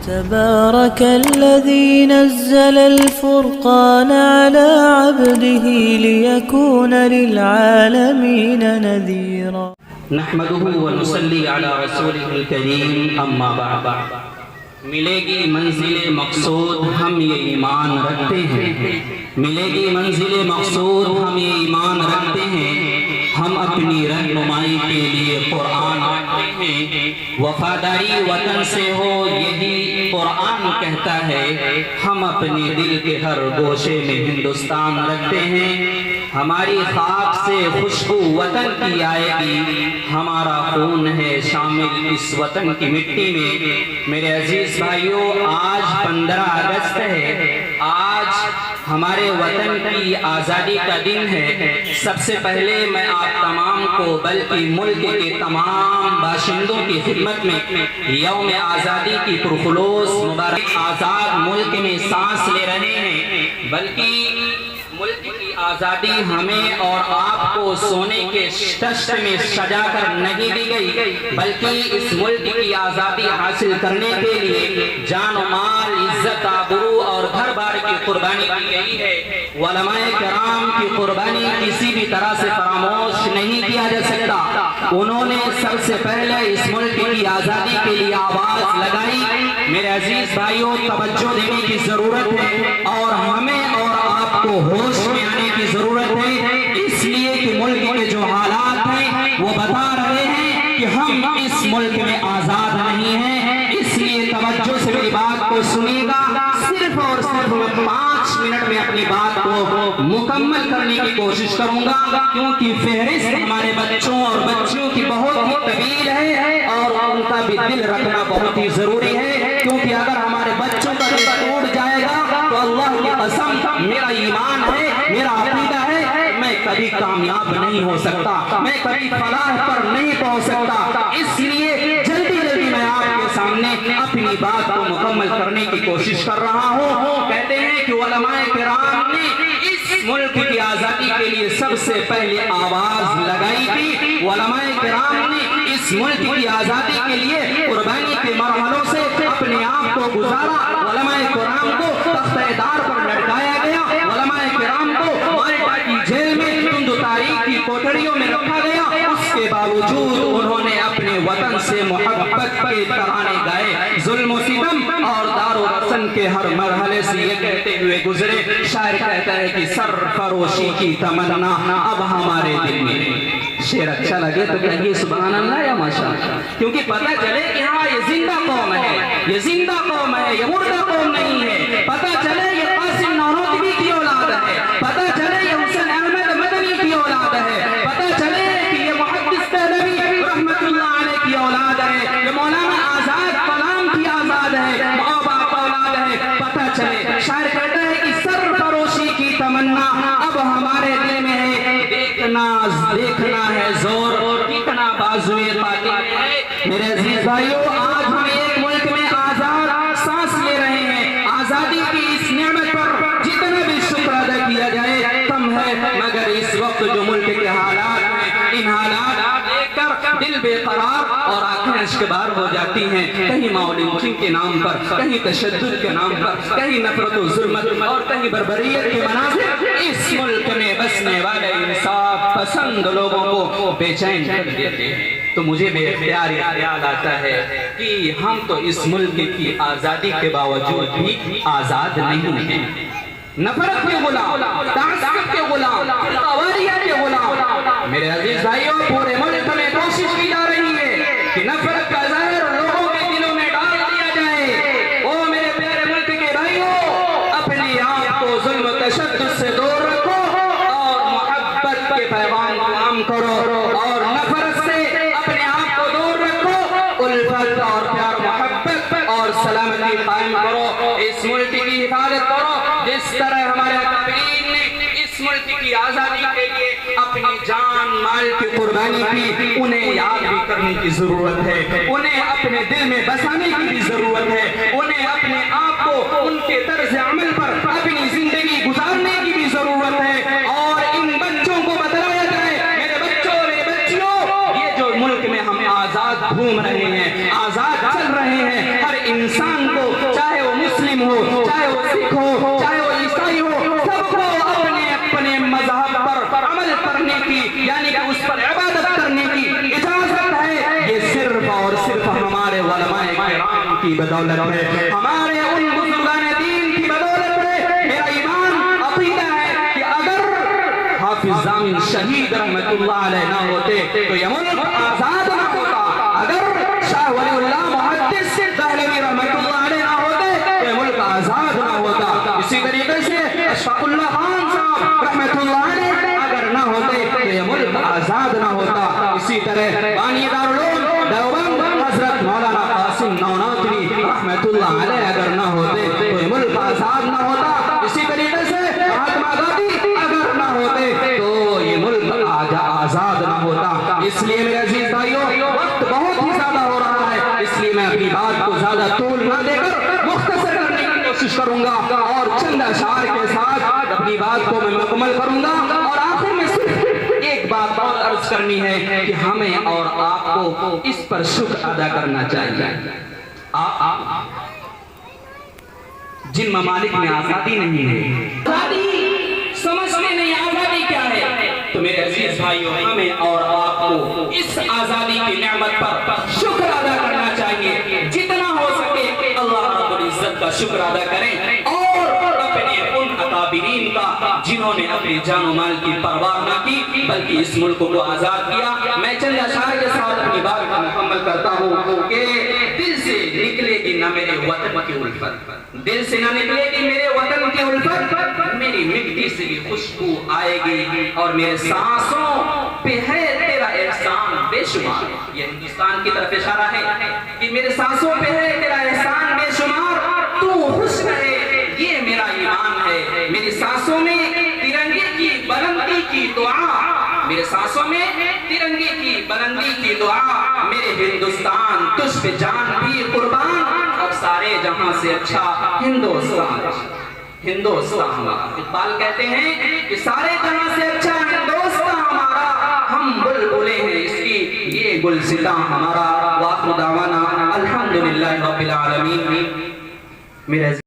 تبارك الذي نزل الفرقان على عبده ليكون للعالمين نذيرا نحمده ونصلي على رسوله الكريم اما بعد ملے گی منزل مقصود ہم یہ ایمان رکھتے ہیں ملے گی منزل مقصود ہم یہ ایمان رکھتے ہیں ہم اپنی رہنمائی کے لیے قرآن پڑھتے ہیں وفاداری وطن سے ہو یہی قرآن کہتا ہے ہم اپنے دل کے ہر گوشے میں ہندوستان رکھتے ہیں ہماری خاک سے خوشبو وطن کی آئے گی ہمارا خون ہے شامل اس وطن کی مٹی میں میرے عزیز بھائیوں آج 15 اگست ہے آج ہمارے وطن کی آزادی کا دن ہے سب سے پہلے میں آپ تمام کو بلکہ ملک کے تمام باشندوں کی خدمت میں یوم آزادی کی پرخلوص مبارک آزاد ملک میں سانس لے رہے ہیں بلکہ ملک کی آزادی ہمیں اور آپ کو سونے کے دشت میں سجا کر نہیں دی گئی بلکہ اس ملک کی آزادی حاصل کرنے کے لیے جان و مال عزت آبرو اور گھر بار کی قربانی کی گئی ہے علماء کرام کی قربانی کسی بھی طرح سے فراموش نہیں کیا جا سکتا انہوں نے سب سے پہلے اس ملک کی آزادی کے لیے آواز لگائی میرے عزیز بھائیوں توجہ دینے کی ضرورت ہے اور ہمیں اور آپ کو ہوش میں آنے کی ضرورت ہے اس لیے کہ ملک کے جو حالات ہیں وہ بتا رہے ہیں کہ ہم اس ملک میں آزاد نہیں ہیں اس لیے توجہ سے میری بات کو سنیے گا صرف اور صرف 5 منٹ میں اپنی بات کو مکمل کرنے کی کوشش کروں گا کیونکہ فہرست ہمارے بچوں اور بچیوں کی بہت ہی طویل ہے اور ان کا بھی دل رکھنا بہت ہی ضروری ہے کیونکہ اگر ہمارے بچوں کا دل ٹوٹ جائے گا تو اللہ کی قسم میرا ایمان ہے میرا عقیدہ ہے میں کبھی کامیاب نہیں ہو سکتا میں کبھی فلاح پر نہیں پہنچ سکتا اس لیے جلدی جلدی میں آپ کے سامنے اپنی بات کو مکمل کرنے کی کوشش کر رہا ہوں کہتے ہیں کہ علماء کرام نے اس ملک کی آزادی کے لیے سب سے پہلے آواز لگائی تھی علماء کرام نے اس ملک کی آزادی کے لیے قربانی کے مرحلوں سے اپنے آپ کو گزارا علماء کرام کو تختہ دار پر لٹکایا گیا علماء کرام کو مالٹا کی جیل میں تند تاریخ کی کوٹڑیوں میں رکھا گیا اس کے باوجود انہوں نے اپنے وطن سے محبت کے ترانے گائے ظلم و ستم اور دار و وطن کے ہر مرحلے سے یہ کہتے ہوئے گزرے شاعر کہتا ہے کہ سرفروشی کی تمنا اب ہمارے دل میں شعر اچھا لگے تو کہیے سبحان اللہ یا ماشاءاللہ کیونکہ پتہ چلے کہ ہاں یہ زندہ قوم ہے یہ زندہ قوم ہے یہ مردہ قوم نہیں ہے پتہ چلے یہ قاسم نانوتوی کی اولاد ہے پتہ چلے یہ حسین احمد مدنی کی اولاد ہے پتہ چلے کہ یہ محدث دہلوی رحمت اللہ علیہ کی اولاد ہے یہ مولانا آزاد کلام کی آزاد ہے محبا کی اولاد ہے پتہ چلے شاعر کہتا ہے کہ سرفروشی کی تمنا اب ہمارے دل میں ہے دیکھنا ہے زور اور کتنا بازوئے قاتل ہے میرے عزیز بھائیوں آج ہم ایک ملک میں آزاد سانس لے رہے ہیں آزادی کی اس نعمت پر جتنا بھی شکر ادا کیا جائے کم ہے مگر اس وقت جو ملک کے حالات ہیں ان حالات دیکھ کر دل بے قرار اور آنکھیں اشکبار ہو جاتی ہیں کہیں ماولنچنگ کے نام پر کہیں تشدد کے نام پر کہیں نفرت و ظلمت اور کہیں بربریت کے مناظر اس ملک میں بسنے والے انصاف پسند لوگوں کو بے چین کر دیتے ہیں تو مجھے بے اختیار خیال آتا ہے کہ ہم تو اس ملک کی آزادی کے باوجود بھی آزاد نہیں ہیں نفرت کے غلام تعصب کے غلام قواریت کے غلام میرے عزیز بھائیوں پورے ملک میں کوشش کی جا رہی ہے کہ نفرت کا زہر لوگوں کے دلوں میں ڈال دیا جائے او میرے پیارے ملک کے بھائیوں اپنے آپ کو ظلم و تشدد سے دور رکھو اور محبت کے پیغام کو عام کرو اور نفرت سے اپنے آپ کو دور رکھو الفت اور پیار محبت اور سلامتی قائم کرو اس ملک کی حفاظت کرو جس طرح ہمارے اکابرین نے اس ملک کی آزادی کے لیے اپنی جان مال کی قربانی کی انہیں یاد بھی کرنے کی ضرورت ہے انہیں اپنے دل میں بسانے کی بھی ضرورت ہے انہیں اپنے آپ کو ان کے طرز عمل پر اپنی زندگی گزارنے کی بھی ضرورت ہے اور ان بچوں کو بتلایا جائے میرے بچوں میرے بچیوں یہ جو ملک میں ہم آزاد گھوم رہے ہیں آزاد چل رہے ہیں ہر انسان کو کرام کی بدولت ہے، ہمارے ان بزرگان دین کی بدولت ہے۔ میرا ایمان عقیدہ ہے کہ اگر حافظ ضامن شہید رحمت اللہ علیہ نہ ہوتے تو یہ ملک آزاد نہ ہوتا، اگر شاہ ولی اللہ محدث دہلوی رحمت اللہ علیہ نہ ہوتے تو یہ ملک آزاد نہ ہوتا۔ اسی طریقے سے اشفاق اللہ خان صاحب رحمت اللہ علیہ اگر نہ ہوتے تو یہ ملک آزاد نہ ہوتا۔ اسی طرح بانی دارالعلوم دیوبند حضرت مولانا قاسم نوناتوی رحمت اللہ علیہ اگر نہ ہوتے تو یہ ملک آزاد نہ ہوتا۔ اسی طریقے سے مہاتما گاندھی اگر نہ ہوتے تو یہ ملک آزاد نہ ہوتا۔ اس لیے میرے عزیز بھائیوں، وقت بہت ہی زیادہ ہو رہا ہے، اس لیے میں اپنی بات کو زیادہ طول نہ دے کر مختصر کرنے کی کوشش کروں گا اور چند اشعار کے ساتھ اپنی بات کو میں مکمل کروں گا۔ اور آخر میں صرف ایک بات اور عرض کرنی ہے کہ ہمیں اور آپ کو اس پر شکر ادا کرنا چاہیے۔ جن ممالک میں آزادی نہیں ہے، آزادی سمجھتے نہیں آزادی کیا ہے، تو میرے عزیز بھائیوں ہمیں اور آپ کو اس آزادی کی نعمت پر شکر ادا کرنا چاہیے۔ جتنا ہو سکے اللہ رب العزت کا شکر ادا کریں اور اپنے ان اکابرین کا جنہوں نے اپنے جان و مال کی پرواہ نہ کی بلکہ اس ملک کو آزاد کیا۔ میں چند اشعار کے ساتھ اپنی بات کو مکمل کرتا ہوں کہ دل سے نکلے گی نہ میرے وطن کی الفت، دل سے نہ نکلے گی میرے وطن کی الفت، میری مٹی سے یہ خوشبو آئے گی اور میرے سانسوں پہ ہے تیرا احسان بے شمار۔ یہ ہندوستان کی طرف اشارہ ہے کہ میرے سانسوں پہ ہے تیرا احسان بے شمار، تو خوش رہے یہ میرا ایمان ہے۔ میری سانسوں میں ترنگے کی بلندی کی دعا، میرے سانسوں میں ترنگے کی بلندی کی دعا، میرے ہندوستان تجھ پہ جان بھی قربان، اور سارے جہاں سے اچھا ہندوستان ہمارا۔ اقبال کہتے ہیں کہ سارے جہاں سے اچھا ہندوستان ہمارا، ہم بلبلیں ہیں اس کی یہ گلستاں ہمارا۔ وآخر دعوانا الحمدللہ رب العالمین۔ میرے